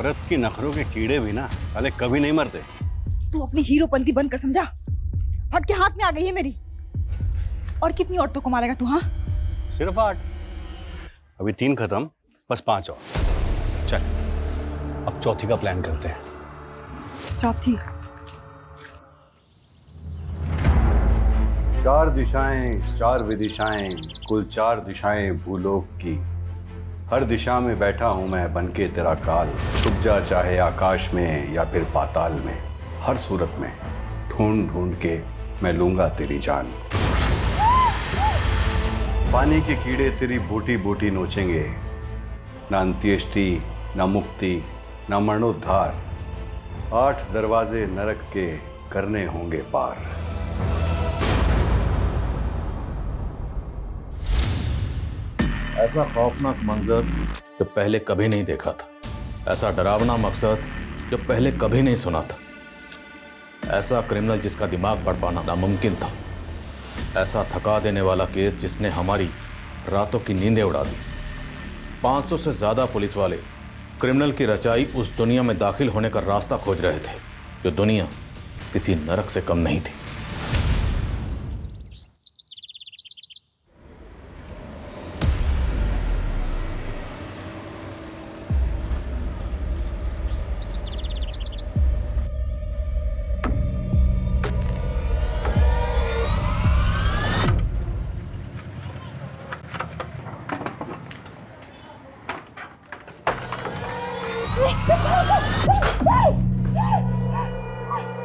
औरत की नखरों के कीड़े भी ना साले कभी नहीं मरते। तू अपनी हीरोपंती बंद कर, समझा? हट के हाथ में आ गई है मेरी। और कितनी औरतों को मारेगा तू? हाँ, सिर्फ 8, अभी 3 खत्म, बस 5 और। चल अब चौथी का प्लान करते हैं। चौथी? 4 दिशाएं 4 विदिशाएं, कुल 4 दिशाएं भूलोक की। हर दिशा में बैठा हूं मैं बनके तेरा काल। छुप जा चाहे आकाश में या फिर पाताल में, हर सूरत में ढूंढ ढूंढ के मैं लूंगा तेरी जान। पानी के कीड़े तेरी बोटी बोटी नोचेंगे, ना अंत्येष्टि ना मुक्ति ना मरणोद्धार। 8 दरवाजे नरक के करने होंगे पार। ऐसा खौफनाक मंजर जो पहले कभी नहीं देखा था, ऐसा डरावना मकसद जो पहले कभी नहीं सुना था, ऐसा क्रिमिनल जिसका दिमाग पढ़ पाना नामुमकिन था, ऐसा थका देने वाला केस जिसने हमारी रातों की नींदें उड़ा दी। 500 से ज्यादा पुलिस वाले क्रिमिनल की रचाई उस दुनिया में दाखिल होने का रास्ता खोज रहे थे, जो दुनिया किसी नरक से कम नहीं थी।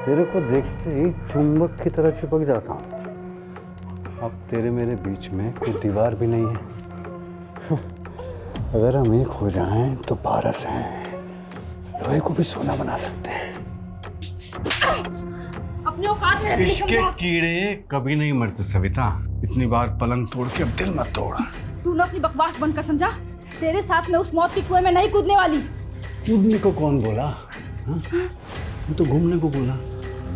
तेरे को देखते ही चुंबक की तरह चिपक जाता हूँ। अब तेरे मेरे बीच में कोई दीवार भी नहीं है। अगर हम एक हो जाएं तो पारस हैं, लोहे को भी सोना बना सकते हैं। अपने औकात में रहने की इश्क के समझा? कीड़े कभी नहीं मरते सविता। इतनी बार पलंग तोड़ के अब दिल मत तोड़। तू ना अपनी बकवास बंद कर, समझा? तेरे साथ मैं उस मौत के कुएं में नहीं कूदने वाली। कूदने को कौन बोला? हाँ? मैं तो घूमने को बोला।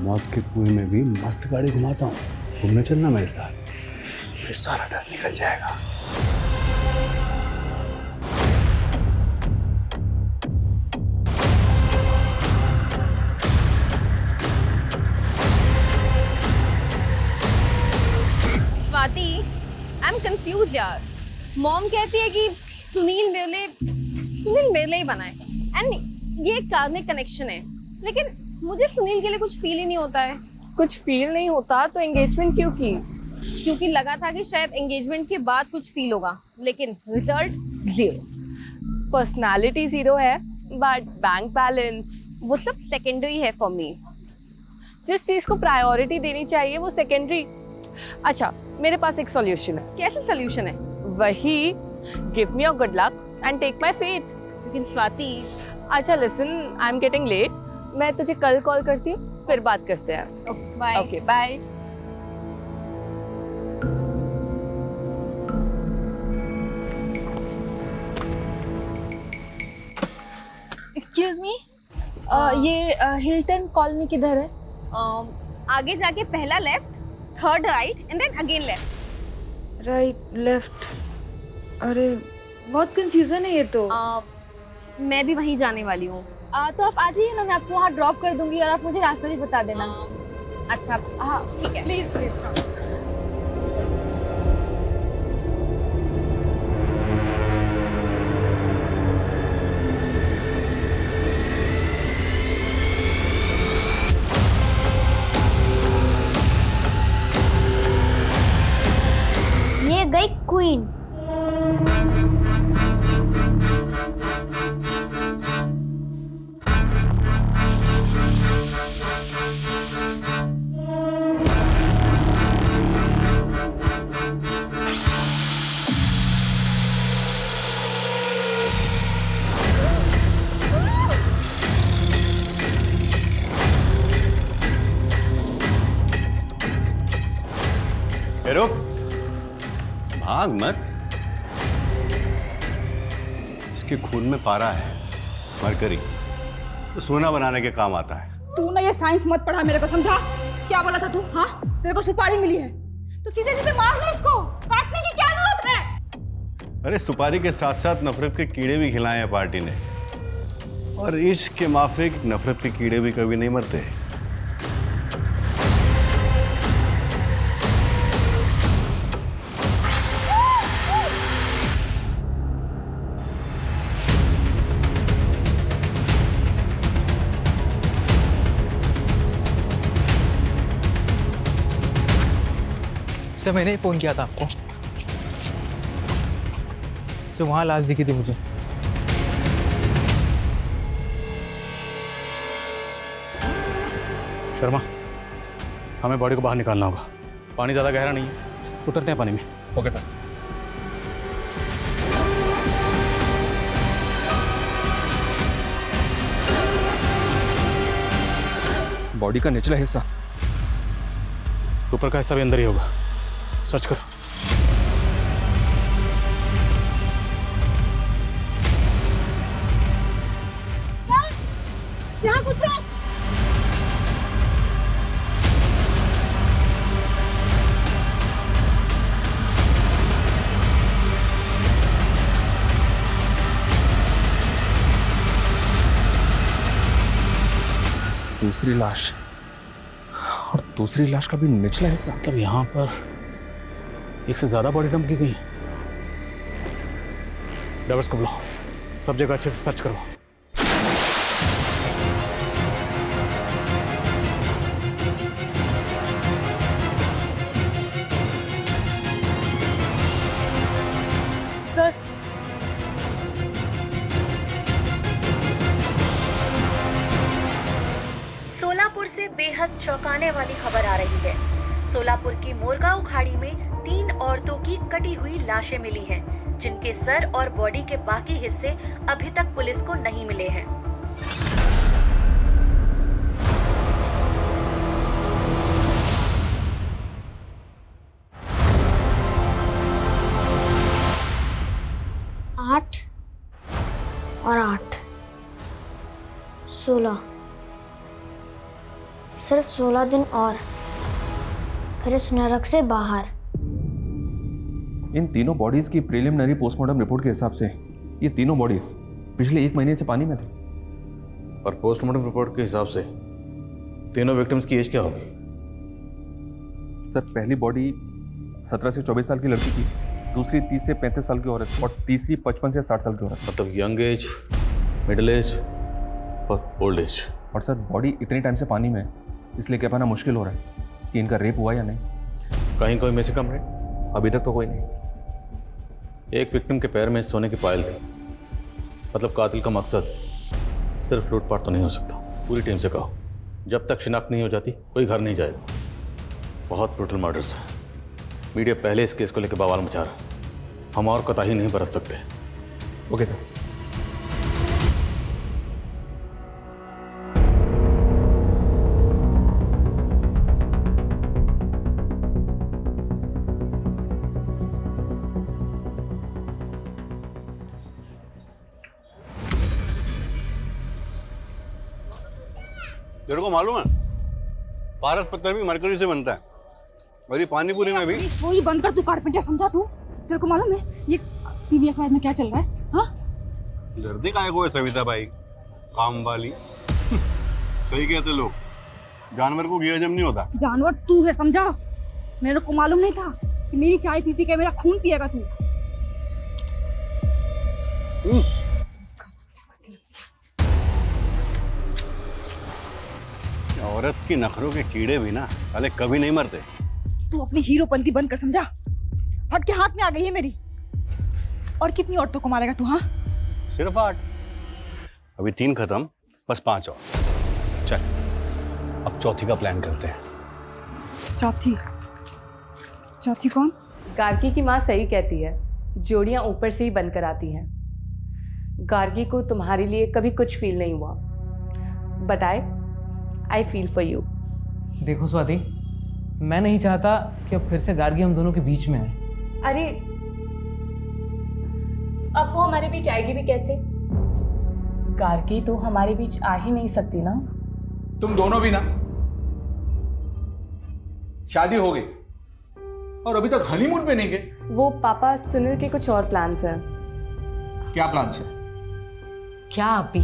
मौत के कुएं में भी मस्त गाड़ी घुमाता हूँ, घूमने चलना मेरे साथ, फिर सारा डर निकल जाएगा। स्वाति, आई एम कंफ्यूज यार। मॉम कहती है कि सुनील मेरे लिए ही बना है, एंड ये कार्मिक कनेक्शन है, लेकिन मुझे सुनील के लिए कुछ फील ही नहीं होता है। कुछ फील नहीं होता तो एंगेजमेंट क्यों की? क्योंकि लगा था कि शायद एंगेजमेंट के बाद कुछ फील होगा, लेकिन रिजल्ट 0। पर्सनालिटी 0 है बट बैंक बैलेंस। वो सब सेकेंडरी है फॉर मी। जिस चीज को प्रायोरिटी देनी चाहिए वो सेकेंडरी। अच्छा, मेरे पास एक सॉल्यूशन है। कैसे सोल्यूशन है? वही, give me your good luck and take my fate. लेकिन स्वाति, अच्छा listen, I am getting late, मैं तुझे कल कॉल करती हूँ, फिर बात करते हैं। Bye. Okay bye. Excuse me, ये हिल्टन कॉलोनी किधर है? आगे जाके पहला left, third right and then again left. Right left. अरे बहुत कंफ्यूजन है ये तो। मैं भी वहीं जाने वाली हूँ। तो आप आ जाइए ना, मैं आपको वहाँ ड्रॉप कर दूंगी और आप मुझे रास्ता भी बता देना। अच्छा हाँ ठीक है। Please please. ये गई क्वीन। रुक, भाग मत। इसके खून में पारा है, मरकरी, तो सोना बनाने के काम आता है। तू ना ये साइंस मत पढ़ा मेरे को, समझा? क्या बोला था तू? हाँ, तेरे को सुपारी मिली है तो सीधे सीधे मार ले इसको, काटने की क्या जरूरत है? अरे सुपारी के साथ साथ नफरत के कीड़े भी खिलाए हैं पार्टी ने। और इश्क के माफिक नफरत के कीड़े भी कभी नहीं मरते। सर मैंने ही फ़ोन किया था आपको। तो वहाँ लाश दिखी थी मुझे। शर्मा, हमें बॉडी को बाहर निकालना होगा। पानी ज़्यादा गहरा नहीं है, उतरते हैं पानी में। Okay sir. बॉडी का निचला हिस्सा, ऊपर का हिस्सा भी अंदर ही होगा। सर्च करो। यहाँ कुछ है। दूसरी लाश, और दूसरी लाश का भी निचला हिस्सा। मतलब यहाँ पर एक से ज्यादा बॉडी डंप की गई। डाइवर्स को बुलाओ, सब जगह अच्छे से सर्च करो। सर सोलापुर से बेहद चौंकाने वाली खबर आ रही है। सोलापुर की मोरगांव खाड़ी में 3 औरतों की कटी हुई लाशें मिली हैं, जिनके सर और बॉडी के बाकी हिस्से अभी तक पुलिस को नहीं मिले हैं। आठ और 8 16 सिर्फ 16 दिन और फिर इस नरक से बाहर। इन तीनों बॉडीज की प्रीलिमिनरी पोस्टमार्टम रिपोर्ट के हिसाब से ये तीनों बॉडीज पिछले 1 महीने से पानी में थे। और पोस्टमार्टम रिपोर्ट के हिसाब से तीनों विक्टिम्स की एज क्या होगी? सर, पहली बॉडी 17 से 24 साल की लड़की थी, दूसरी 30 से 35 साल की औरत और तीसरी 55 से 60 साल की औरत। मतलब यंग एज, मिडिल एज और ओल्ड एज। और सर, बॉडी इतने टाइम से पानी में है, इसलिए कह पाना मुश्किल हो रहा है कि इनका रेप हुआ या नहीं। कहीं कोई मिसिंग कंप्लेंट? अभी तक तो कोई नहीं। एक विक्टिम के पैर में सोने की पायल थी। मतलब कातिल का मकसद सिर्फ लूटपाट तो नहीं हो सकता। पूरी टीम से कहो, जब तक शिनाख्त नहीं हो जाती कोई घर नहीं जाएगा। बहुत ब्रूटल मर्डर्स है। मीडिया पहले इस केस को लेकर बवाल मचा रहा है। हम और कोताही नहीं बरत सकते। Okay sir. तेरे को मालूम है पारस पत्थर भी मरकरी से बनता है, और ये पानी पूरी में भी। स्टोरी बंद कर, तू कारपेंटर समझा तू। तेरे को मालूम है ये टीवी अखबार में क्या चल रहा है? हाँ, दर्दी काय को है सविता भाई, काम वाली। सही कहते लोग, जानवर को घी हजम नहीं होता। जानवर तू है, समझा? मेरे को मालूम नहीं था कि मेरी चाय पी पी के मेरा खून पिएगा तू। औरत की नखरों के कीड़े भी ना साले कभी नहीं मरते। तू अपनी हीरोपंती बंद कर, समझा? फट के हाथ में आ गई है मेरी। और कितनी औरतों को मारेगा तू? हाँ, सिर्फ 8। अभी 3 खत्म, बस 5 और। चल अब चौथी का प्लान करते हैं। चौथी? चौथी कौन? गार्गी की माँ सही कहती है, जोड़ियाँ ऊपर से ही बनकर आती हैं। गार्गी को तुम्हारे लिए कभी कुछ फील नहीं हुआ, but I feel for you. देखो स्वाति, मैं नहीं चाहता कि अब फिर से गार्गी हम दोनों के बीच में आए। अरे अब वो हमारे बीच आएगी भी कैसे? गार्गी तो हमारे बीच आ ही नहीं सकती ना। तुम दोनों भी ना, शादी हो गई और अभी तक हनीमून पे नहीं गए। वो पापा सुनील के कुछ और प्लान्स हैं। क्या प्लान है? क्या अभी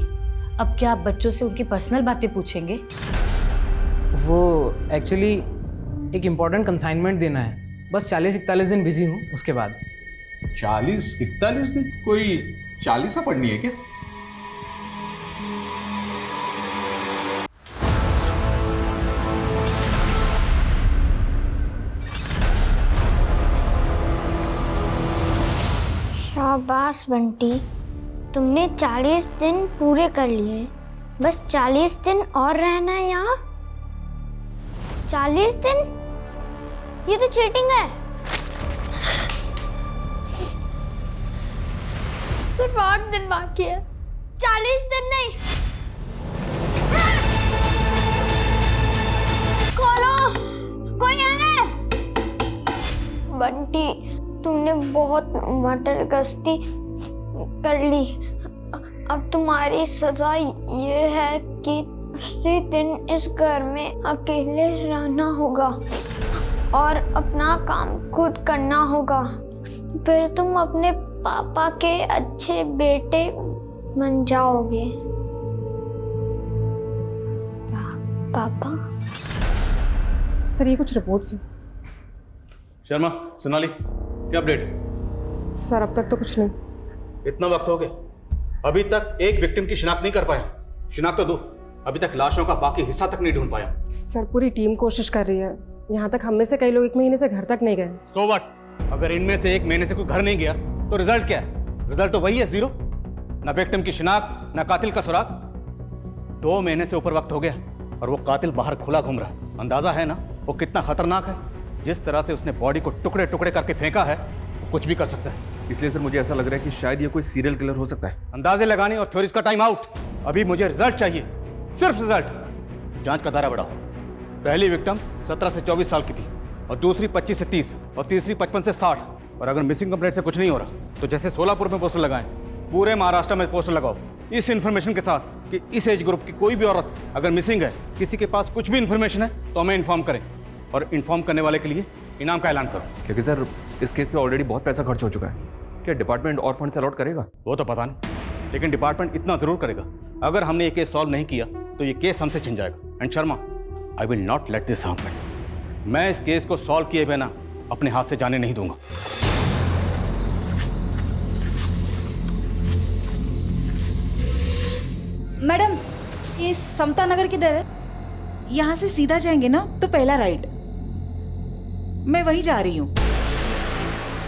अब क्या आप बच्चों से उनकी पर्सनल बातें पूछेंगे? वो एक्चुअली एक इम्पोर्टेंट कंसाइनमेंट देना है, बस 40-41 दिन बिजी हूँ, उसके बाद। 40-41 दिन? कोई 40 पढ़नी है क्या? शाबाश बंटी, तुमने 40 दिन पूरे कर लिए। बस 40 दिन और रहना है यहाँ। 40 दिन? ये तो चीटिंग है। सिर्फ 8 दिन बाकी है, 40 दिन नहीं। खोलो, कोई है? बंटी, तुमने बहुत मटर गश्ती कर ली। अब तुम्हारी सजा ये है कि 80 दिन इस घर में अकेले रहना होगा और अपना काम खुद करना होगा। फिर तुम अपने पापा के अच्छे बेटे बन जाओगे। पापा? सर, ये कुछ रिपोर्ट्स हैं। शर्मा, सोनाली, क्या अपडेट? सर, अब तक तो कुछ नहीं। इतना वक्त हो गया, अभी तक एक विक्टिम की शिनाख्त नहीं कर पाए। शिनाख्त तो दो, अभी तक लाशों का बाकी हिस्सा तक नहीं ढूंढ पाया। सर, पूरी टीम कोशिश कर रही है। यहाँ तक हम में से कई लोग 1 महीने से घर तक नहीं गए। So what? अगर इनमें से 1 महीने से कोई घर नहीं गया तो रिजल्ट क्या है? रिजल्ट तो वही है, 0। ना विक्टिम की शिनाख्त, ना कातिल का सुराग। 2 महीने से ऊपर वक्त हो गया और वो कातिल बाहर खुला घूम रहा है। अंदाजा है ना वो कितना खतरनाक है? जिस तरह से उसने बॉडी को टुकड़े टुकड़े करके फेंका है, वो कुछ भी कर सकता है। इसलिए सर मुझे ऐसा लग रहा है कि शायद ये कोई सीरियल किलर हो सकता है। अंदाजे लगाने और थ्योरीज का टाइम आउट। अभी मुझे रिजल्ट चाहिए, सिर्फ रिजल्ट। जांच का दायरा बढ़ाओ। पहली विक्टिम 17 से 24 साल की थी और दूसरी 25 से 30 और तीसरी 55 से 60। और अगर मिसिंग कंप्लेंट से कुछ नहीं हो रहा तो जैसे सोलापुर में पोस्टर लगाएं, पूरे महाराष्ट्र में पोस्टर लगाओ इस इन्फॉर्मेशन के साथ कि इस एज ग्रुप की कोई भी औरत अगर मिसिंग है, किसी के पास कुछ भी इन्फॉर्मेशन है तो हमें इन्फॉर्म करें और इन्फॉर्म करने वाले के लिए इनाम का ऐलान करो। लेकिन सर इस केस पे ऑलरेडी बहुत पैसा खर्च हो चुका है, क्या डिपार्टमेंट और फंड अलॉट करेगा? वो तो पता नहीं, लेकिन डिपार्टमेंट इतना जरूर करेगा। अगर हमने ये केस सॉल्व नहीं किया तो ये केस हमसे छिन जाएगा। And Sharma, I will not let this happen. मैं इस केस को सॉल्व किए बिना अपने हाथ से जाने नहीं दूंगा। मैडम, ये समता नगर किधर है? यहाँ से सीधा जाएंगे ना तो पहला राइट। मैं वहीं जा रही हूँ।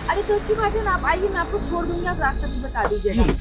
अरे तो अच्छी बात है ना, आप आइए, मैं आपको छोड़ दूंगी, आप रास्ता भी बता दीजिएगा।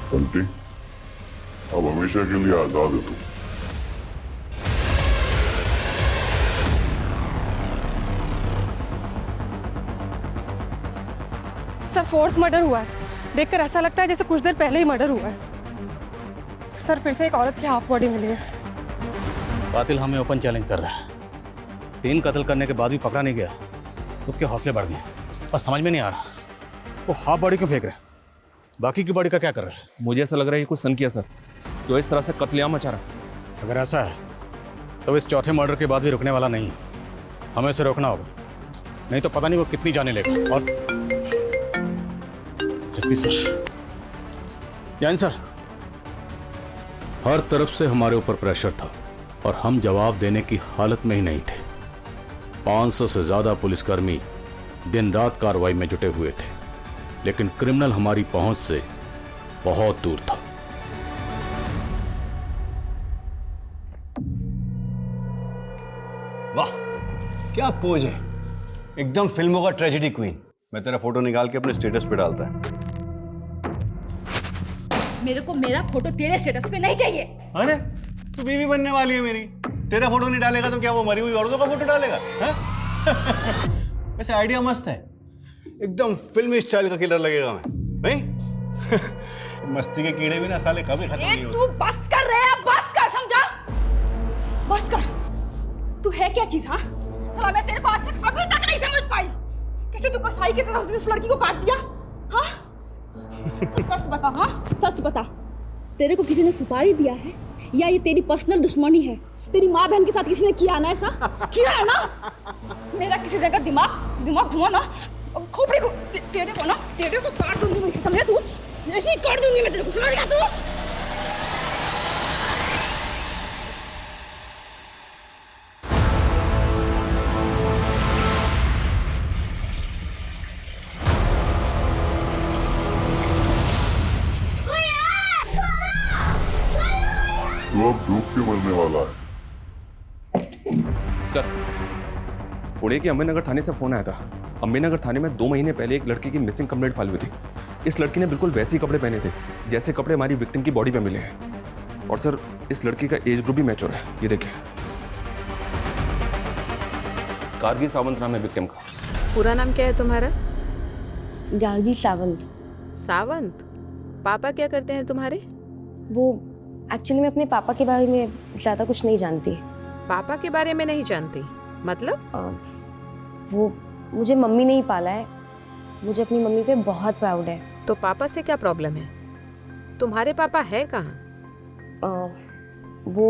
बंटी, अब हमेशा के लिए आजाद है तू। सर, 4th मर्डर हुआ है। देखकर ऐसा लगता है जैसे कुछ देर पहले ही मर्डर हुआ है। सर, फिर से एक औरत की हाफ बॉडी मिली है। कातिल हमें ओपन चैलेंज कर रहा है। 3 कत्ल करने के बाद भी पकड़ा नहीं गया, उसके हौसले बढ़ गए। और समझ में नहीं आ रहा वो हाफ बॉडी क्यों फेंक रहा है, बाकी की बॉडी का क्या कर रहा है? मुझे ऐसा लग रहा है ये कुछ सन किया सर, जो इस तरह से कत्लेआम मचा रहा है। अगर ऐसा है तो इस चौथे मर्डर के बाद भी रुकने वाला नहीं। हमें इसे रोकना होगा, नहीं तो पता नहीं वो कितनी जाने लेगा। और एसपी सर, यानी सर, हर तरफ से हमारे ऊपर प्रेशर था और हम जवाब देने की हालत में ही नहीं थे। 500 से ज्यादा पुलिसकर्मी दिन रात कार्रवाई में जुटे हुए थे, लेकिन क्रिमिनल हमारी पहुंच से बहुत दूर था। वाह, क्या पोज है, एकदम फिल्मों का ट्रेजेडी क्वीन। मैं तेरा फोटो निकाल के अपने स्टेटस पे डालता है। मेरे को मेरा फोटो तेरे स्टेटस पे नहीं चाहिए। अरे तू बीवी बनने वाली है मेरी, तेरा फोटो नहीं डालेगा तो क्या वो मरी हुई औरतों का फोटो डालेगा? वैसे आइडिया मस्त है, एकदम फिल्मी स्टाइल का किलर लगेगा मैं, नहीं? मस्ती के कीड़े भी ना साले कभी खत्म नहीं होते। तू बस कर रहे हैं, बस कर, समझा? बस कर। तू है क्या चीज? हाँ साला, मैं तेरे को आज तक अभी तक नहीं समझ पाई। कैसे तू कसाई की तरह उस लड़की को काट दिया? हाँ सच बता, हाँ सच बता, तेरे को किसी ने सुपारी दिया है या ये तेरी पर्सनल दुश्मनी है? तेरी माँ बहन के साथ किसी ने किया ना ऐसा? किया है ना? मेरा किसी जगह दिमाग घुमा ना, खोपड़ी को तेरे को काट दूंगी मैं, समझा तू? ऐसे ही काट दूंगी मैं तेरे को, समझ गया तू? तो अब डूब के मरने वाला है। सर, पुणे के अम्बेनगर थाने से फोन आया था। अम्बेनगर थाने में 2 महीने पहले एक लड़की की मिसिंग कंप्लेंट फाइल हुई थी। इस लड़की ने बिल्कुल वैसे ही कपड़े पहने थे जैसे कपड़े हमारी विक्टिम की बॉडी पे मिले हैं। और सर, इस लड़की का एज ग्रुप भी मैच हो रहा है। ये देखिए, गार्गी सावंत नाम है विक्टिम का। पूरा नाम क्या है तुम्हारा? गार्गी सावंत। सावंत? पापा क्या करते हैं तुम्हारे? वो एक्चुअली मैं अपने पापा के बारे में ज़्यादा कुछ नहीं जानती। पापा के बारे में नहीं जानती मतलब? वो मुझे मम्मी ने ही पाला है, मुझे अपनी मम्मी पे बहुत प्राउड है। तो पापा से क्या प्रॉब्लम है? तुम्हारे पापा है कहाँ? वो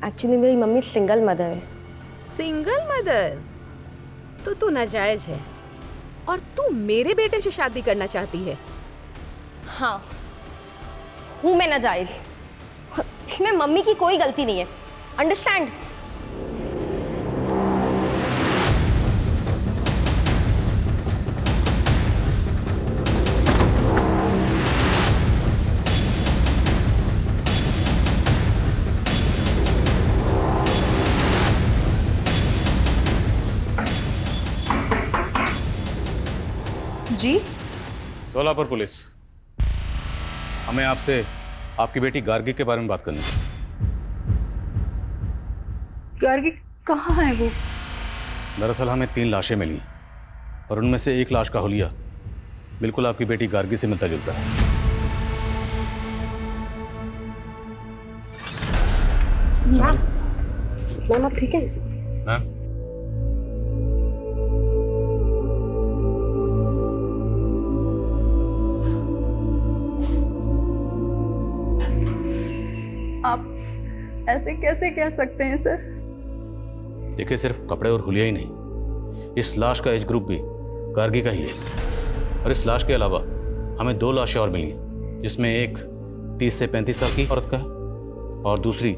एक्चुअली मेरी मम्मी सिंगल मदर है। Single mother? तो तू नाजायज है और तू मेरे बेटे से शादी करना चाहती है? हाँ हूँ मैं नाजायज, इसमें मम्मी की कोई गलती नहीं है, अंडरस्टैंड? जी? सोलापुर पुलिस, हमें आपसे आपकी बेटी गार्गी के बारे में बात करनी है। गार्गी कहाँ है वो? दरअसल हमें 3 लाशें मिली और उनमें से एक लाश का हुलिया बिल्कुल आपकी बेटी गार्गी से मिलता जुलता है। मैम आप ठीक है? मैम, आप ऐसे कैसे कह सकते हैं सर? देखिए, सिर्फ कपड़े और हुलिया ही नहीं, इस लाश का एज ग्रुप भी गार्गी का ही है। और इस लाश के अलावा हमें 2 लाशें और मिली हैं, जिसमें एक 30 से 35 साल की औरत का है और दूसरी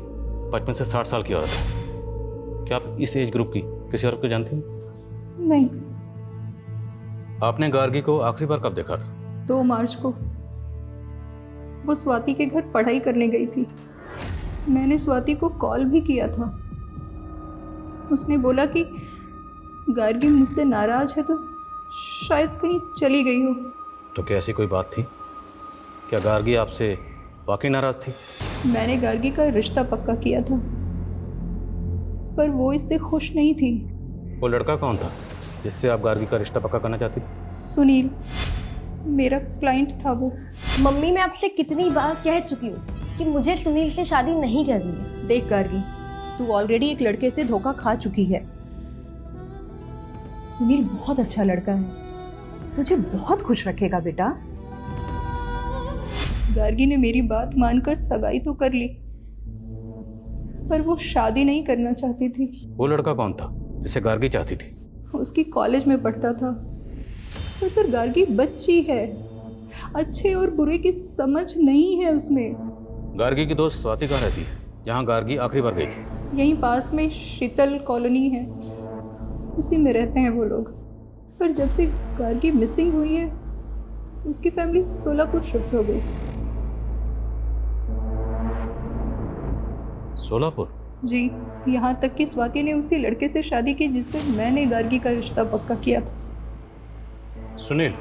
55 से 60 साल की औरत है। क्या आप इस एज ग्रुप की किसी औरत को जानती हैं? नहीं। आपने गार्गी को आखिरी बार कब देखा था? 2 मार्च को। वो स्वाति के घर पढ़ाई करने गई थी। मैंने स्वाति को कॉल भी किया था। उसने बोला कि गार्गी मुझसे नाराज है तो शायद कहीं चली गई हो। तो क्या ऐसी कोई बात थी? क्या गार्गी आपसे वाकई नाराज थी? मैंने गार्गी का रिश्ता पक्का किया था पर वो इससे खुश नहीं थी। वो लड़का कौन था जिससे आप गार्गी का रिश्ता पक्का करना चाहती थी? सुनील, मेरा क्लाइंट था वो। मम्मी, मैं आपसे कितनी बार कह चुकी हूँ कि मुझे सुनील से शादी नहीं करनी है। देख गार्गी, तू ऑलरेडी एक लड़के से धोखा खा चुकी है। सुनील बहुत अच्छा लड़का है, तुझे बहुत खुश रखेगा बेटा। गार्गी ने मेरी बात मानकर सगाई तो कर ली पर वो शादी नहीं करना चाहती थी। वो लड़का कौन था जिसे गार्गी चाहती थी? उसकी कॉलेज में पढ़ता था। पर सर, गार्गी बच्ची है, अच्छे और बुरे की समझ नहीं है उसमें। गार्गी की दोस्त स्वाति कहाँ रहती है, जहाँ गार्गी आखिरी बार गई थी? यहीं पास में शीतल कॉलोनी है, उसी में रहते हैं वो लोग। पर जब से गार्गी मिसिंग हुई है उसकी फैमिली सोलापुर शिफ्ट हो गई। सोलापुर? जी, यहाँ तक कि स्वाति ने उसी लड़के से शादी की जिससे मैंने गार्गी का रिश्ता पक्का किया था। सुनील?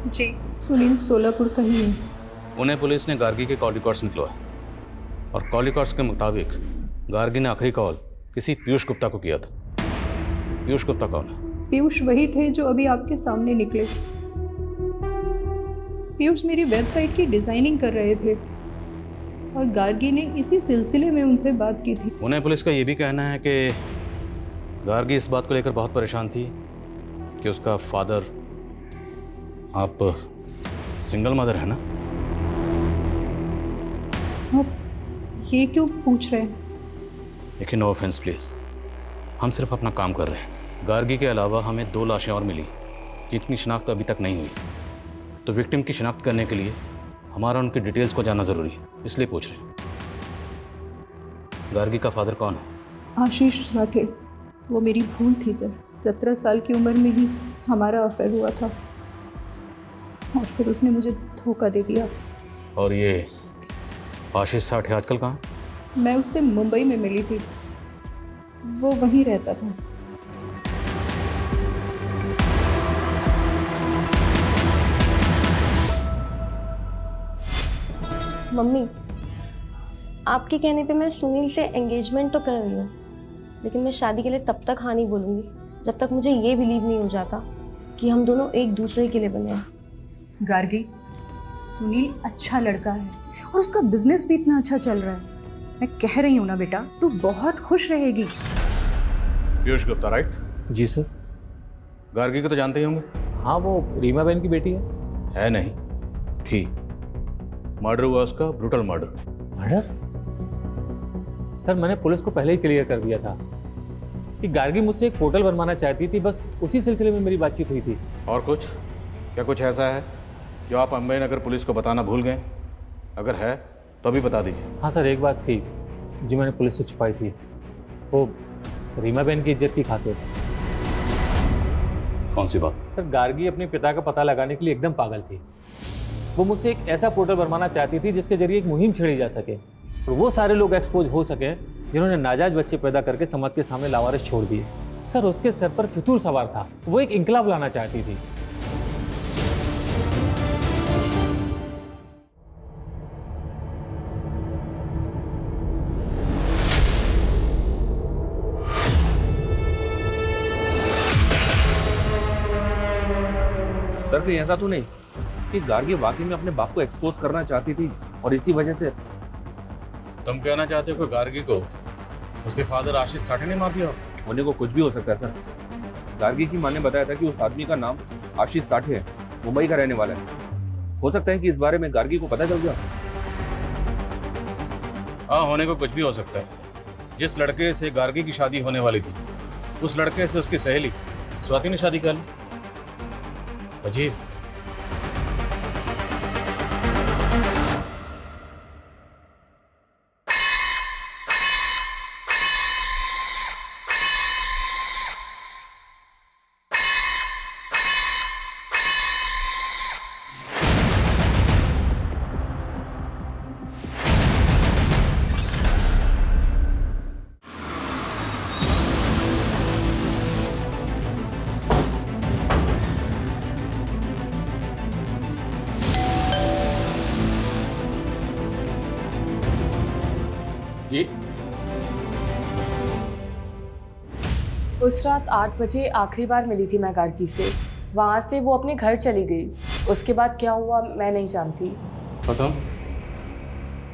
जी, सुनील सोलापुर का ही है। पुणे पुलिस ने गार्गी के कॉल रिकॉर्ड्स निकलवाए और कॉल रिकॉर्ड्स के मुताबिक गार्गी ने आखिरी कॉल किसी पीयूष गुप्ता को किया था। पीयूष गुप्ता कौन है? पीयूष वही थे जो अभी आपके सामने निकले। पीयूष मेरी वेबसाइट की डिज़ाइनिंग कर रहे थे और गार्गी ने इसी सिलसिले में उनसे बात की थी। उन्हें पुलिस का ये भी कहना है कि गार्गी इस बात को लेकर बहुत परेशान थी कि उसका फादर, आप सिंगल मदर है ना? आप ये क्यों पूछ रहे हैं? देखिए, नो ऑफेंस प्लीज, हम सिर्फ अपना काम कर रहे हैं। गार्गी के अलावा हमें 2 लाशें और मिली जिनकी शिनाख्त अभी तक नहीं हुई, तो विक्टिम की शिनाख्त करने के लिए हमारा उनकी डिटेल्स को जानना ज़रूरी है, इसलिए पूछ रहे हैं। गार्गी का फादर कौन है? आशीष साठे। वो मेरी भूल थी सर। 17 साल की उम्र में ही हमारा अफेयर हुआ था और फिर उसने मुझे धोखा दे दिया। और ये आशीष साठे आजकल कहाँ? मैं उससे मुंबई में मिली थी, वो वहीं रहता था। मम्मी, आपके कहने पे मैं सुनील से एंगेजमेंट तो कर रही हूँ, लेकिन मैं शादी के लिए तब तक हाँ नहीं बोलूँगी जब तक मुझे ये बिलीव नहीं हो जाता कि हम दोनों एक दूसरे के लिए बने हैं। गार्गी, सुनील अच्छा लड़का है और उसका बिजनेस भी इतना अच्छा चल रहा है। मैं कह रही हूँ ना बेटा, तू बहुत खुश रहेगी। पीयूष गुप्ता, राइट? जी सर। गार्गी को तो जानते ही होंगे। हाँ, वो रीमा बहन की बेटी है नहीं, थी। मर्डर हुआ उसका, ब्रूटल मर्डर। मर्डर? सर, मैंने पुलिस को पहले ही क्लियर कर दिया था कि गार्गी मुझसे एक पोर्टल बनवाना चाहती थी, बस उसी सिलसिले में मेरी बातचीत हुई थी। और कुछ? क्या कुछ ऐसा है जो आप अम्बेनगर पुलिस को बताना भूल गए? अगर है तो अभी बता दीजिए। हाँ सर, एक बात थी जो मैंने पुलिस से छुपाई थी, वो रीमा बहन की इज्जत की खातिर। कौन सी बात? सर, गार्गी अपने पिता का पता लगाने के लिए एकदम पागल थी। वो मुझसे एक ऐसा पोर्टल बनवाना चाहती थी जिसके जरिए एक मुहिम छेड़ी जा सके और वो सारे लोग एक्सपोज हो सके जिन्होंने नाजायज बच्चे पैदा करके समाज के सामने लावारिस छोड़ दिए। सर, उसके सर पर फितूर सवार था, वो एक इंकलाब लाना चाहती थी। सर, कहीं ऐसा तो नहीं कि गार्गी वाकई में अपने बाप को एक्सपोज करना चाहती थी और इसी वजह से? तुम कहना चाहते हो कि गार्गी को उसके फादर आशीष साठे ने मार दिया? होने को कुछ भी हो सकता है सर। गार्गी की मां ने बताया था कि उस आदमी का नाम आशीष साठे है, मुंबई का रहने वाला है। हो सकता है कि इस बारे में गार्गी को पता चल गया। हाँ, होने को कुछ भी हो सकता है। जिस लड़के से गार्गी की शादी होने वाली थी, उस लड़के से उसकी सहेली स्वाति ने शादी कर ली। अजीब। जी? उस रात 8 बजे आखिरी बार मिली थी मैं गार्गी से। वहाँ से वो अपने घर चली गई। उसके बाद क्या हुआ मैं नहीं जानती। बताओ,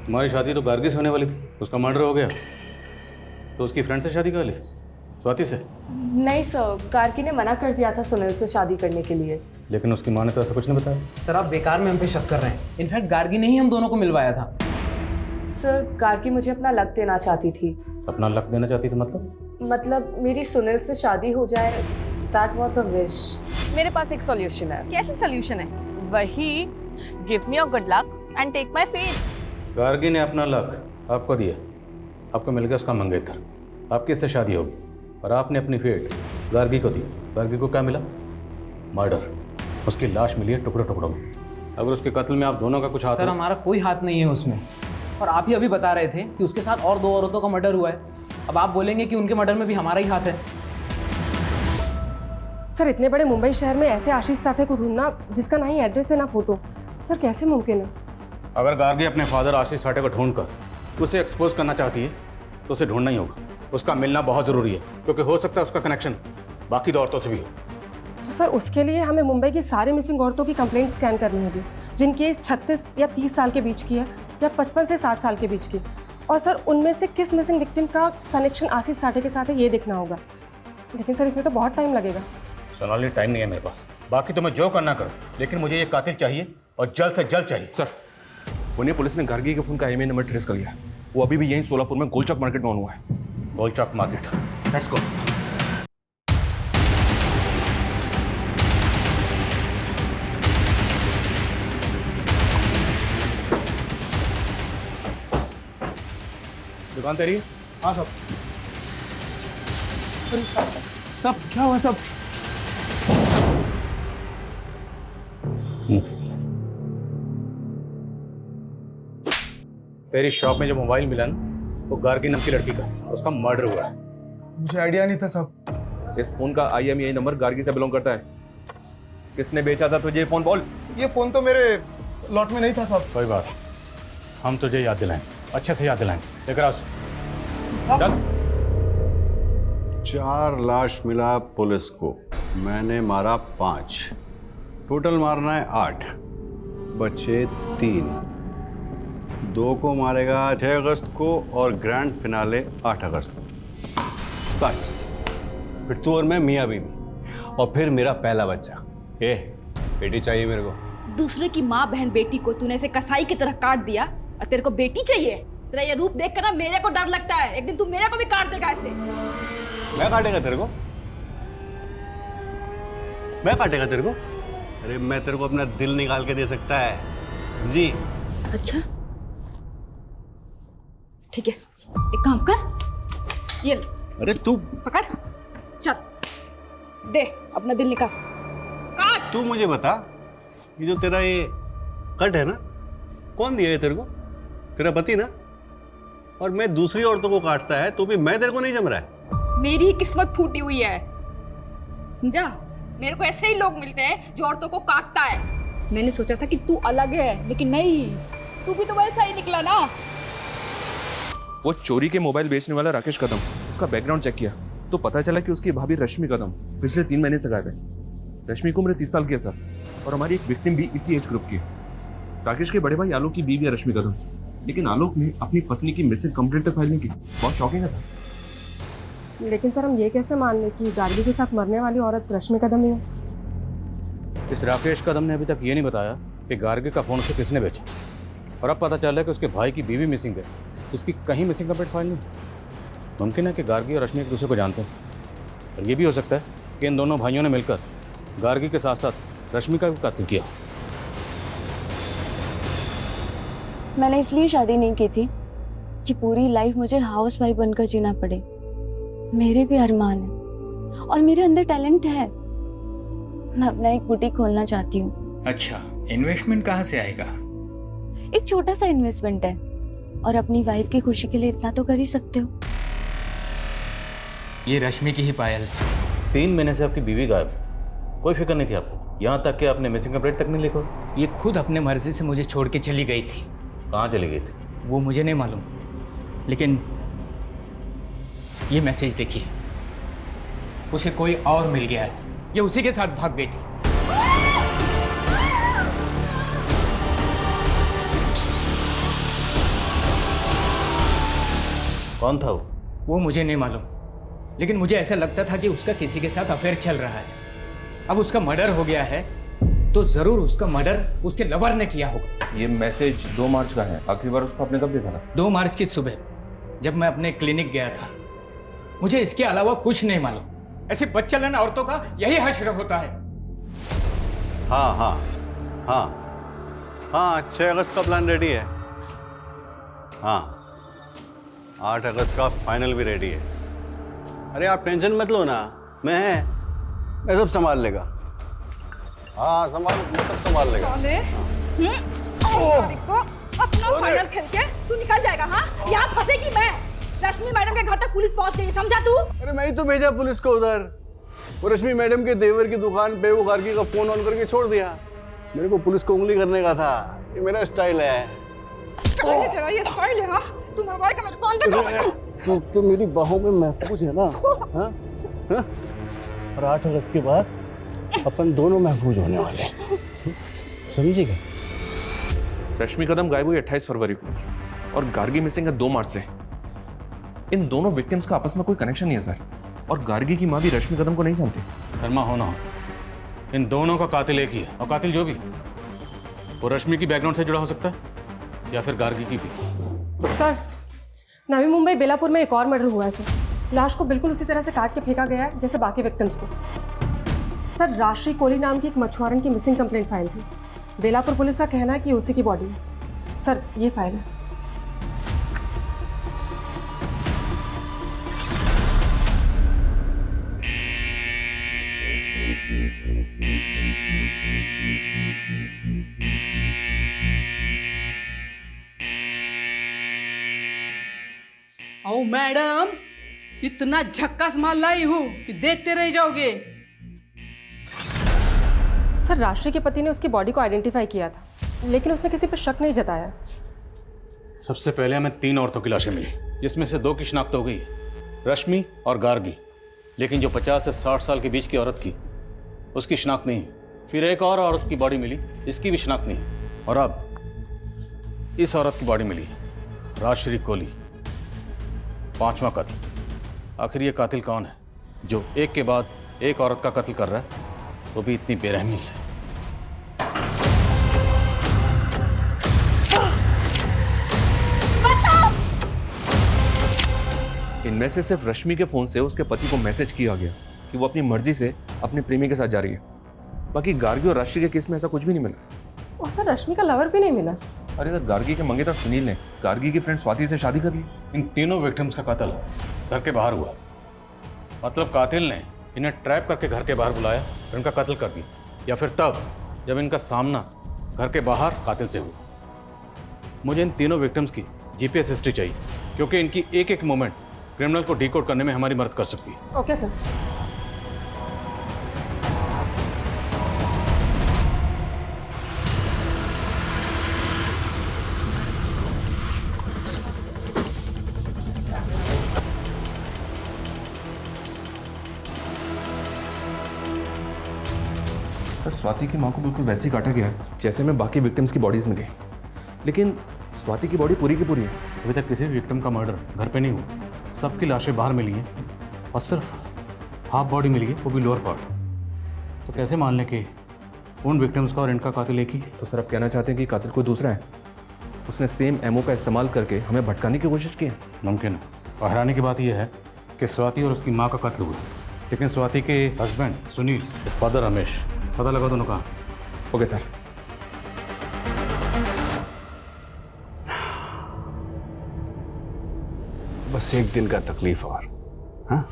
तुम्हारी शादी तो गार्गी से होने वाली थी, उसका मर्डर हो गया तो उसकी फ्रेंड से शादी कर ली, स्वाति से? नहीं सर, गार्गी ने मना कर दिया था सुनील से शादी करने के लिए। लेकिन उसकी माँ ने तो ऐसा कुछ नहीं बताया। सर, आप बेकार में हम पे शक कर रहे हैं। इनफैक्ट गार्गी ने ही हम दोनों को मिलवाया था। सर, गार्गी मुझे अपना लक देना चाहती थी। अपना लक देना चाहती थी मतलब मेरी सुनील से शादी हो जाए। That was a wish. मेरे पास एक सॉल्यूशन है। कैसे सॉल्यूशन है? वही, give me your good luck and take my faith. Gargi ने अपना लक आपको दिया, आपको मिल गया उसका मंगेतर, आपकी इससे शादी होगी, और आपने अपनी फेट गार्गी को दी। गार्गी को क्या मिला? मर्डर। उसकी लाश मिली है टुकड़ों टुकड़ों में। अगर उसके कत्ल में आप दोनों का कुछ हाथ सर, हमारा कोई हाथ नहीं है उसमें। और आप ही अभी बता रहे थे कि उसके साथ और 2 औरतों का मर्डर हुआ है। अब आप बोलेंगे कि उनके मर्डर में भी हमारा ही हाथ है। सर, इतने बड़े मुंबई शहर में ऐसे आशीष साठे को ढूंढना जिसका ना ही एड्रेस है ना फोटो, सर कैसे मुमकिन है? अगर गार्गी अपने फादर आशीष साठे को ढूंढकर उसे एक्सपोज करना चाहती है तो उसे ढूंढना ही होगा। उसका मिलना बहुत ज़रूरी है, क्योंकि हो सकता है उसका कनेक्शन बाकी 2 औरतों से भी हो। तो सर, उसके लिए हमें मुंबई की सारी मिसिंग औरतों की कंप्लेंट स्कैन करनी होगी। जिनकी एज 36 या 30 साल के बीच की है या 55 से 60 साल के बीच की। और सर उनमें से किस मिसिंग विक्टिम का कनेक्शन आशीष साठे के साथ है ये देखना होगा। लेकिन सर इसमें तो बहुत टाइम लगेगा। सोनाली टाइम नहीं है मेरे पास, बाकी तुम्हें जो करना करो, लेकिन मुझे ये कातिल चाहिए और जल्द से जल्द चाहिए। सर पुणे पुलिस ने गार्गी के फोन का IMEI नंबर ट्रेस कर लिया। वो अभी भी यहीं सोलापुर में गोलचौक मार्केट में ऑन हुआ है। गोलचौक मार्केट, लेट्स गो। दुकान तेरी? हाँ सब। सब क्या हुआ सब? तेरी शॉप में जो मोबाइल मिला ना, वो गार्गी नाम की लड़की का, उसका मर्डर हुआ है। मुझे आइडिया नहीं था सब। इस फोन का IMEI नंबर गार्गी से बिलोंग करता है। किसने बेचा था तुझे ये फोन बोल? ये फोन तो मेरे लॉट में नहीं था सब। कोई बात, हम तुझे याद दिलाएं, अच्छे से याद दिलाएं। लेकर आओ चल। 4 लाश मिला पुलिस को, मैंने मारा 5, टोटल मारना है 8, बचे 3। 2 को मारेगा 6 अगस्त को और ग्रैंड फिनाले 8 अगस्त को। बस फिर तू और मैं मियाँ बीवी, और फिर मेरा पहला बच्चा। बेटी चाहिए मेरे को। दूसरे की माँ बहन बेटी को तूने ऐसे कसाई की तरह काट दिया और तेरे को बेटी चाहिए? तेरा ये रूप देख कर ना मेरे को डर लगता है, एक दिन तू मेरे को भी काट देगा ऐसे। मैं काटेगा तेरे को? मैं काटेगा तेरे को? अरे मैं तेरे को अपना दिल निकाल के दे सकता है जी। अच्छा ठीक है, एक काम कर, ये ले। अरे तू पकड़, चल दे अपना दिल निकाल, काट। तू मुझे बता, ये जो तेरा ये कट है ना, कौन दिया है तेरे को? तेरा पति ना? और मैं दूसरी औरतों को काटता है तो भी मैं तेरे को नहीं जम रहा है। मेरी ही किस्मत फूटी हुई है, समझा? मेरे को ऐसे ही लोग मिलते हैं जो औरतों को काटता है। मैंने सोचा था कि तू अलग है, लेकिन नहीं, तू भी तो वैसा ही निकला ना। वो चोरी के मोबाइल बेचने वाला राकेश कदम, उसका बैकग्राउंड चेक किया तो पता चला कि उसकी भाभी रश्मि कदम पिछले 3 महीने से गायब है। रश्मि की उम्र 30 साल की है सर, और हमारी एक विक्टिम भी इसी एज ग्रुप की है। राकेश के बड़े भाई आलोक की बीवी है रश्मि कदम, लेकिन आलोक ने अपनी पत्नी की मिसिंग कंप्लेंट तक फाइल नहीं की। बहुत शॉकिंग है सर। लेकिन सर हम ये कैसे मान लें कि गार्गी के साथ मरने वाली औरत रश्मि कदम ही है? इस राकेश कदम ने अभी तक ये नहीं बताया कि गार्गी का फोन उसे किसने बेचा, और अब पता चल रहा है कि उसके भाई की बीवी मिसिंग है, इसकी कहीं मिसिंग कंप्लेंट फाइल नहीं। मुमकिन है कि गार्गी और रश्मि एक दूसरे को जानते हैं, और ये भी हो सकता है कि इन दोनों भाइयों ने मिलकर गार्गी के साथ साथ रश्मि का भी कत्ल किया। मैंने इसलिए शादी नहीं की थी कि पूरी लाइफ मुझे हाउस वाइफ बनकर जीना पड़े। मेरे भी अरमान है और मेरे अंदर टैलेंट है। मैं अपना एक बुटीक खोलना चाहती हूँ। अच्छा, इन्वेस्टमेंट कहाँ से आएगा? एक छोटा सा इन्वेस्टमेंट है, और अपनी वाइफ की खुशी के लिए इतना तो कर ही सकते हो। ये रश्मि की ही पायल। 3 महीने से आपकी बीवी गायब, कोई फिक्र नहीं थी आपको, यहाँ तक कि आपने मिसिंग कंप्लेंट तक नहीं लिखा। ये खुद अपने मर्जी से मुझे छोड़ के चली गई थी। कहाँ चली गई थी? वो मुझे नहीं मालूम, लेकिन ये मैसेज देखिए, उसे कोई और मिल गया है, ये उसी के साथ भाग गई थी। कौन था वो मुझे नहीं मालूम, लेकिन मुझे ऐसा लगता था कि उसका किसी के साथ अफेयर चल रहा है। अब उसका मर्डर हो गया है तो जरूर उसका मर्डर उसके लवर ने किया होगा। ये मैसेज 2 मार्च का है। आखिरी बार उसको आपने कब देखा था? 2 मार्च की सुबह, जब मैं अपने क्लिनिक गया था। मुझे इसके अलावा कुछ नहीं मालूम। ऐसे बच्चलन औरतों का यही हश्र होता है। हाँ हाँ हाँ हाँ, 6 अगस्त का प्लान रेडी है। हाँ, 8 अगस्त का फाइनल भी रेडी है। अरे आप टेंशन मत लो ना, मैं सब संभाल लेगा। हाँ सब संभाल लेगा। अपना फाइनल खेल के तू निकल जाएगा। हाँ, यहाँ फंसेगी मैं। रश्मि मैडम के घर तक पुलिस पहुंच गई, समझा तू? अरे मैं ही तो भेजा पुलिस को उधर। वो रश्मि मैडम के देवर की दुकान पे वो गार्गी का फोन ऑन करके छोड़ दिया। मेरे को पुलिस को उंगली करने का था, ये मेरा स्टाइल है। तेरा ये स्टाइल है? हाँ, तू मरवाए का मेरे को अंदर। तो मेरी बाहों में महफूज है ना? हाँ? हाँ? और 8 अगस्त के बाद अपन दोनों महफूज होने वाले हैं, समझिएगा? रश्मि कदम गायब हुई 28 फरवरी को और गार्गी मिसिंग है 2 मार्च से। इन दोनों विक्टिम्स का आपस में कोई कनेक्शन नहीं है सर, और गार्गी की माँ भी रश्मि कदम को नहीं जानती। शर्मा हो ना हो, इन दोनों का कातिल एक ही है, और कातिल जो भी वो रश्मि की बैकग्राउंड से जुड़ा हो सकता है या फिर गार्गी की भी। सर, नवी मुंबई बेलापुर में एक और मर्डर हुआ है सर। लाश को बिल्कुल उसी तरह से काट के फेंका गया है जैसे बाकी विक्टिम्स को। सर, राशि कोहली नाम की एक मछुआरन की मिसिंग कंप्लेंट फाइल थी। बेलापुर पुलिस का कहना है कि उसी की बॉडी है। सर, ये फाइल है। ओ मैडम, इतना झक्कास माल लाई हूँ कि देखते रह जाओगे। सर, राशि के पति ने उसकी बॉडी को आइडेंटिफाई किया था, लेकिन उसने किसी पर शक नहीं जताया। सबसे पहले हमें 3 औरतों की लाशें मिली, जिसमें से 2 की शिनाख्त हो गई, रश्मि और गार्गी। लेकिन जो 50 से 60 साल के बीच की औरत की, उसकी शिनाख्त नहीं है। फिर एक और औरत की बॉडी मिली, इसकी भी शिनाख्त नहीं है। और अब इस औरत की बॉडी मिली, राजश्री कोहली, 5वां कत्ल। आखिर ये कातिल कौन है जो एक के बाद एक औरत का कत्ल कर रहा है, वो भी इतनी बेरहमी से? इनमें से सिर्फ रश्मि के फोन से उसके पति को मैसेज किया गया कि वो अपनी मर्जी से अपने प्रेमी के साथ जा रही है। बाकी गार्गी और राशि के केस में ऐसा कुछ भी नहीं मिला। और सर, रश्मि का लवर भी नहीं मिला। अरे सर, गार्गी के मंगेतर सुनील ने गार्गी की फ्रेंड स्वाति से शादी कर ली। इन तीनों विक्टिम्स का कत्ल घर के बाहर हुआ। मतलब कातिल ने इन्हें ट्रैप करके घर के बाहर बुलाया और इनका कत्ल कर दिया, या फिर तब जब इनका सामना घर के बाहर कातिल से हुआ। मुझे इन तीनों विक्टिम्स की जीपीएस हिस्ट्री चाहिए, क्योंकि इनकी एक एक मोमेंट क्रिमिनल को डिकोड करने में हमारी मदद कर सकती है। Okay sir. स्वाति की मां को बिल्कुल वैसे ही काटा गया है जैसे में बाकी विक्टिम्स की बॉडीज मिली, लेकिन स्वाति की बॉडी पूरी की पूरी है। अभी तक किसी भी विक्टिम का मर्डर घर पे नहीं हुआ। सबकी लाशें बाहर मिली हैं और सिर्फ हाफ बॉडी मिली है, वो भी लोअर पार्ट। तो कैसे मान लें कि उन विक्टिम्स का और इनका कातिल एक ही? तो सर, आप कहना चाहते हैं कि कातिल कोई दूसरा है? उसने सेम एमओ का इस्तेमाल करके हमें भटकाने की कोशिश की है? मुमकिन है। और हैरानी की बात यह है कि स्वाति और उसकी माँ का कत्ल हुआ, लेकिन स्वाति के हस्बैंड सुनील, फादर रमेश, पता लगा दोनों कहाँ। Okay sir. बस एक दिन का तकलीफ और। हाँ,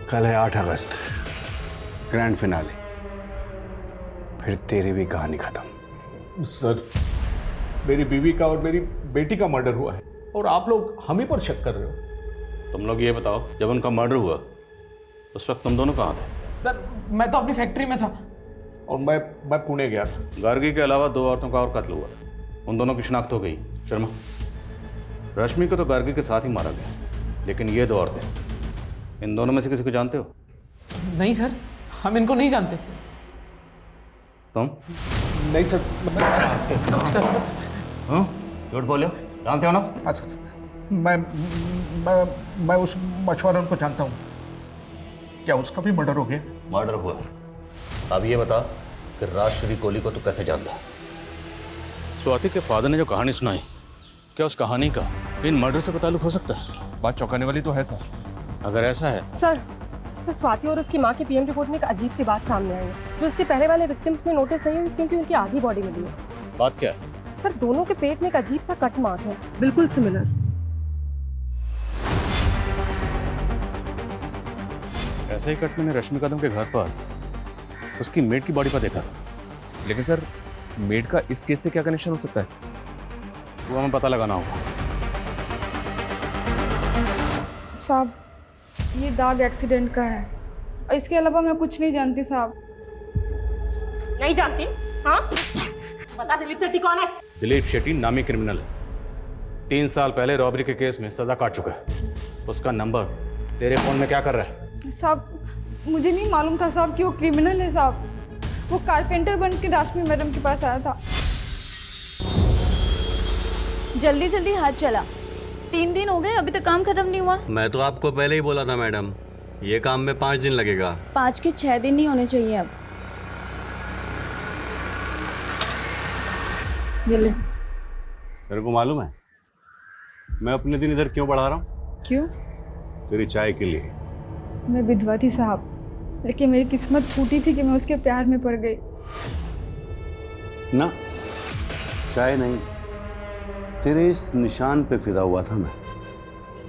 कल है 8 अगस्त, ग्रैंड फिनाले, फिर तेरी भी कहानी खत्म। सर, मेरी बीवी का और मेरी बेटी का मर्डर हुआ है और आप लोग हम ही पर शक कर रहे हो। तुम लोग ये बताओ, जब उनका मर्डर हुआ उस वक्त तुम दोनों कहाँ थे? सर, मैं तो अपनी फैक्ट्री में था। और मैं पुणे गया था। गार्गी के अलावा 2 औरतों का और कत्ल हुआ था, उन दोनों की शिनाख्त हो गई। शर्मा, रश्मि को तो गार्गी के साथ ही मारा गया, लेकिन ये 2 औरतें, इन दोनों में से किसी को जानते हो? नहीं सर, हम इनको नहीं जानते। तुम? नहीं सर। हाँ, झूठ बोले हो, जानते हो ना? हाँ सर, मैं उस मछुआरन को जानता हूँ। क्या उसका भी मर्डर हो गया? मर्डर हुआ। अब ये बता कि राजश्री कोहली को तू कैसे जानता? स्वाति के फादर ने जो कहानी सुनाई, क्या उस कहानी का इन मर्डर से ताल्लुक हो सकता है? बात चौंकाने वाली तो है सर। अगर ऐसा है सर, स्वाति और उसकी माँ की पीएम रिपोर्ट में एक अजीब सी बात सामने आई है, जो इसके पहले वाले विक्टिम्स में नोटिस नहीं हुई, क्योंकि उनकी आधी बॉडी मिली है। बात क्या है? सर, दोनों के पेट में एक अजीब सा कट मार्क है, बिल्कुल सिमिलर। ऐसा ही कट मैंने रश्मि कदम के घर पर उसकी मेड की बॉडी पर देखा था। लेकिन सर, मेड का इस केस से क्या कनेक्शन हो सकता है? वो हमें पता लगाना होगा। साहब, ये दाग एक्सीडेंट का है और इसके अलावा मैं कुछ नहीं जानती साहब। नहीं जानती? हाँ, बता दिलीप शेट्टी कौन है? दिलीप शेट्टी नामी क्रिमिनल है, 3 साल पहले रॉबरी के केस में सजा काट चुका है। उसका नंबर तेरे फोन में क्या कर रहा है? साहब, मुझे नहीं मालूम था साहब कि वो क्रिमिनल है साहब। वो कारपेंटर बन के रश्मि मैडम के पास आया था। जल्दी जल्दी हाथ चला। 3 दिन हो गए अभी तक काम खत्म नहीं हुआ। मैं तो आपको पहले ही बोला था मैडम, ये काम में 5 दिन लगेगा। 5 के 6 दिन नहीं होने चाहिए अब। ये ले। तेरे को मालूम है मैं अपने दिन इधर क्यों बढ़ा रहा हूँ? क्यों? तेरी चाय के लिए। मैं विधवा थी साहब, लेकिन मेरी किस्मत फूटी थी कि मैं उसके प्यार में पड़ गई। ना, चाय नहीं, तेरे इस निशान पे फिदा हुआ था मैं।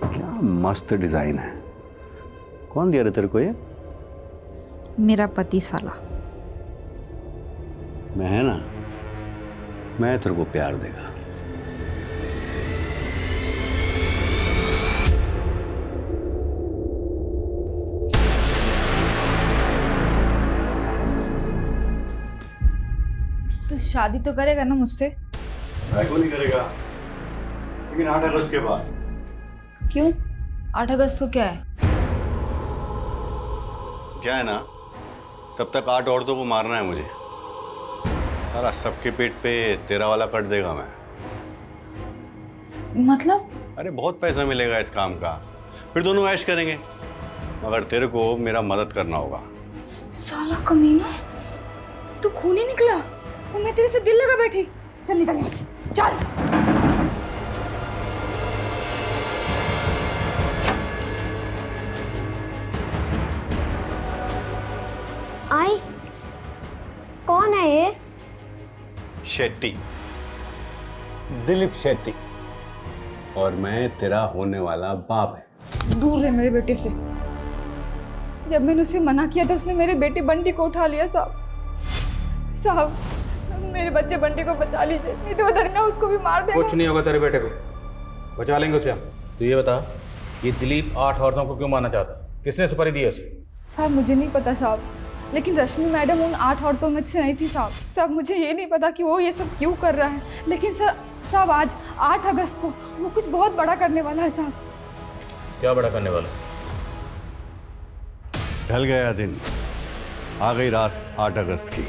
क्या मस्त डिजाइन है। कौन दिया रे तेरे को ये? मेरा पति साला। मैं है ना, मैं तेरे को प्यार देगा। तो शादी तो करेगा ना मुझसे? क्यों नहीं करेगा, लेकिन 8 अगस्त के बाद। क्यों? 8 अगस्त को क्या है? क्या है ना, तब तक 8 औरतों को मारना है मुझे। सारा सबके पेट पे तेरा वाला कट देगा मैं। मतलब? अरे बहुत पैसा मिलेगा इस काम का, फिर दोनों ऐश करेंगे, मगर तेरे को मेरा मदद करना होगा। साला कमीना, तू खूनी निकला और मैं तेरे से दिल लगा बैठी। चल निकल यहाँ से, चल। आई, कौन है ये? शेट्टी, दिलीप शेट्टी, और मैं तेरा होने वाला बाप है। दूर रहे मेरे बेटे से। जब मैंने उसे मना किया था उसने मेरे बेटे बंटी को उठा लिया। साहब मेरे बच्चे बंटी को बचा लीजिए, नहीं तो उधर ना उसको भी मार देगा। कुछ नहीं होगा तेरे बेटे को, बचा लेंगे उसे हम। तो ये बता, ये दिलीप 8 औरतों को क्यों मारना चाहता? किसने सुपारी दी है उसे? साहब मुझे नहीं पता साहब, लेकिन रश्मि मैडम उन 8 औरतों में से नहीं थी साहब। साहब मुझे ये नहीं पता कि वो ये सब क्यों कर रहा है, लेकिन साहब आज 8 अगस्त को वो कुछ बहुत बड़ा करने वाला है साहब। क्या बड़ा करने वाला? ढल गया दिन, आ गई रात 8 अगस्त की।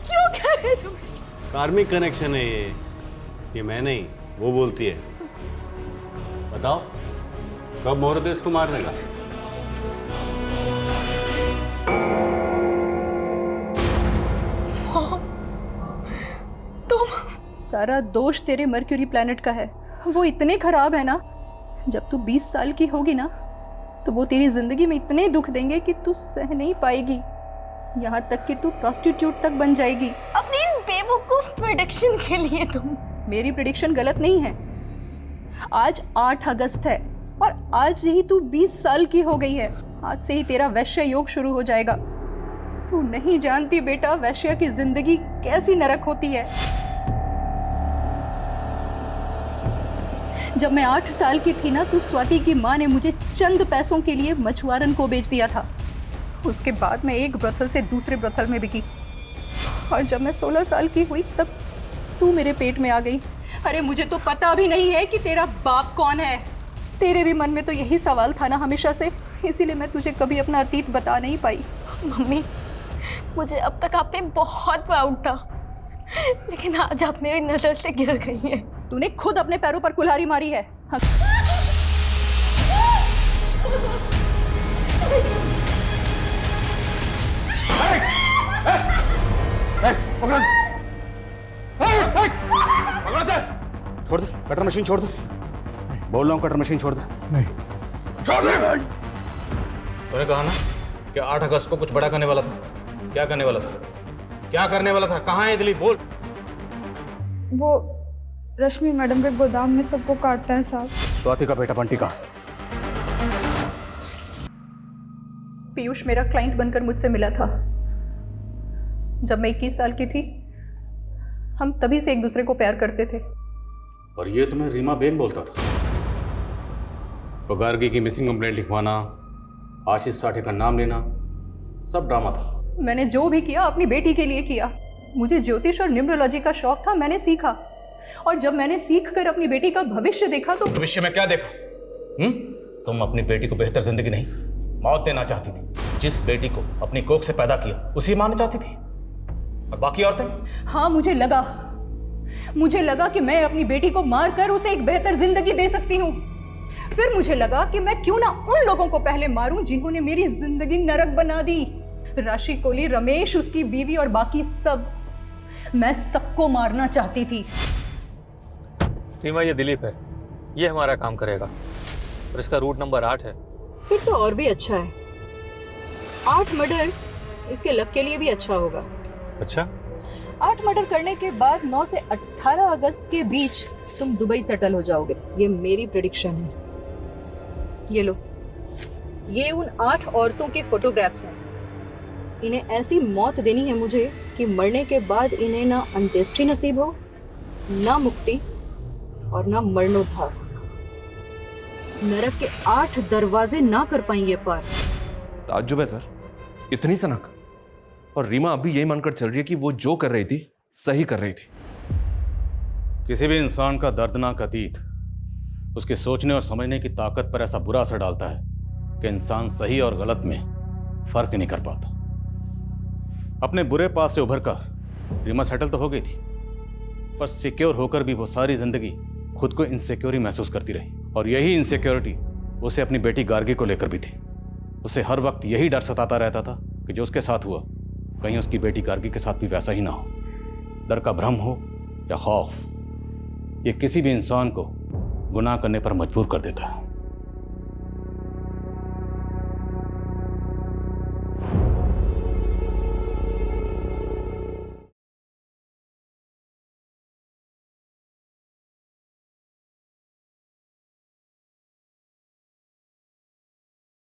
क्यों कह रहे तुम? कार्मिक कनेक्शन है ये मैं नहीं, वो बोलती है। बताओ कब मुहूर्त है इसको मारने का? तुम सारा दोष तेरे मर्क्यूरी प्लैनेट का है। वो इतने खराब है ना, जब तू 20 साल की होगी ना तो वो तेरी जिंदगी में इतने दुख देंगे कि तू सह नहीं पाएगी, यहाँ तक कि तू प्रोस्टिट्यूट तक बन जाएगी। अपनी इन बेवकूफ प्रेडिक्शन के लिए तुम। मेरी प्रेडिक्शन गलत नहीं है। आज 8 अगस्त है और आज ही तू 20 साल की हो गई है। आज से ही तेरा वैश्य योग शुरू हो जाएगा। तू नहीं जानती बेटा, वैश्य की जिंदगी कैसी नरक होती है। जब मैं 8 साल की थी ना, तो स्वाति की माँ ने मुझे चंद पैसों के लिए मछुआरन को बेच दिया था। उसके बाद मैं एक ब्रथल से दूसरे ब्रथल में बिकी, और जब मैं 16 साल की हुई तब तू मेरे पेट में आ गई। अरे मुझे तो पता भी नहीं है कि तेरा बाप कौन है। तेरे भी मन में तो यही सवाल था ना हमेशा से, इसीलिए मैं तुझे कभी अपना अतीत बता नहीं पाई। मम्मी, मुझे अब तक आप पे बहुत प्राउड था, लेकिन आज आप मेरी नजर से गिर गई है। तूने खुद अपने पैरों पर कुल्हाड़ी मारी है। छोड़ दे कटर मशीन, छोड़ दे। बोल रहा हूँ कटर मशीन छोड़ दे। नहीं छोड़ दे। तूने कहा ना कि 8 अगस्त को कुछ बड़ा करने वाला था। क्या करने वाला था? क्या करने वाला था? कहाँ है दिलीप? बोल। वो रश्मि मैडम के गोदाम में सबको काटता है साहब। स्वाति का बेटा बंटी का पीयूष मेरा क्लाइंट बनकर मुझसे मिला था। जब मैं 21 साल की थी, हम तभी से एक दूसरे को प्यार करते थे। और ये तुम्हें रीमा बेन बोलता था? तो गार्गी की मिसिंग कंप्लेंट लिखवाना, आशीष साठे का नाम लेना, सब ड्रामा था। मैंने जो भी किया अपनी बेटी के लिए किया। मुझे ज्योतिष और न्यूमरोलॉजी का शौक था, मैंने सीखा। और जब मैंने सीख कर अपनी बेटी का भविष्य देखा तो भविष्य में क्या देखा? तुम अपनी बेटी को बेहतर जिंदगी नहीं, मौत देना चाहती थी। जिस बेटी को अपनी कोख से पैदा किया उसी मानना चाहती थी। और बाकी औरतें? हाँ, मुझे लगा कि मैं अपनी बेटी को मारकर उसे एक बेहतर जिंदगी दे सकती हूँ। फिर मुझे लगा कि मैं क्यों ना उन लोगों को पहले मारूं जिन्होंने मेरी जिंदगी नरक बना दी। राशि, कोली, रमेश, उसकी बीवी और बाकी सब। मैं सबको मारना चाहती थी। रीमा, ये दिलीप है, ये हमारा काम करेगा और इसका रूट नंबर 8 है। फिर तो और भी अच्छा है। 8 मर्डर्स इसके लक के लिए भी अच्छा होगा। अच्छा, 8 मर्डर करने के बाद 9 से 18 अगस्त के बीच तुम दुबई सेटल हो जाओगे। ये मेरी प्रेडिक्शन है। ये लो, ये उन 8 औरतों के फोटोग्राफ्स हैं। इन्हें ऐसी मौत देनी है मुझे कि मरने के बाद इन्हें ना अंत्येष्टि नसीब हो, ना मुक्ति और ना मरणोद्धार। नरक के 8 दरवाजे ना कर पाएंगे पार। ताज्जुब है सर, इतनी सनक। और रीमा अभी यही मानकर चल रही है कि वो जो कर रही थी सही कर रही थी। किसी भी इंसान का दर्दनाक अतीत उसके सोचने और समझने की ताकत पर ऐसा बुरा असर डालता है कि इंसान सही और गलत में फर्क नहीं कर पाता। अपने बुरे पास से उभर कर रीमा सेटल तो हो गई थी, पर सिक्योर होकर भी वो सारी जिंदगी खुद को इनसिक्योर ही महसूस करती रही। और यही इनसिक्योरिटी उसे अपनी बेटी गार्गी को लेकर भी थी। उसे हर वक्त यही डर सताता रहता था कि जो उसके साथ हुआ कहीं उसकी बेटी गार्गी के साथ भी वैसा ही ना हो। डर का भ्रम हो या खौफ, ये किसी भी इंसान को गुनाह करने पर मजबूर कर देता है।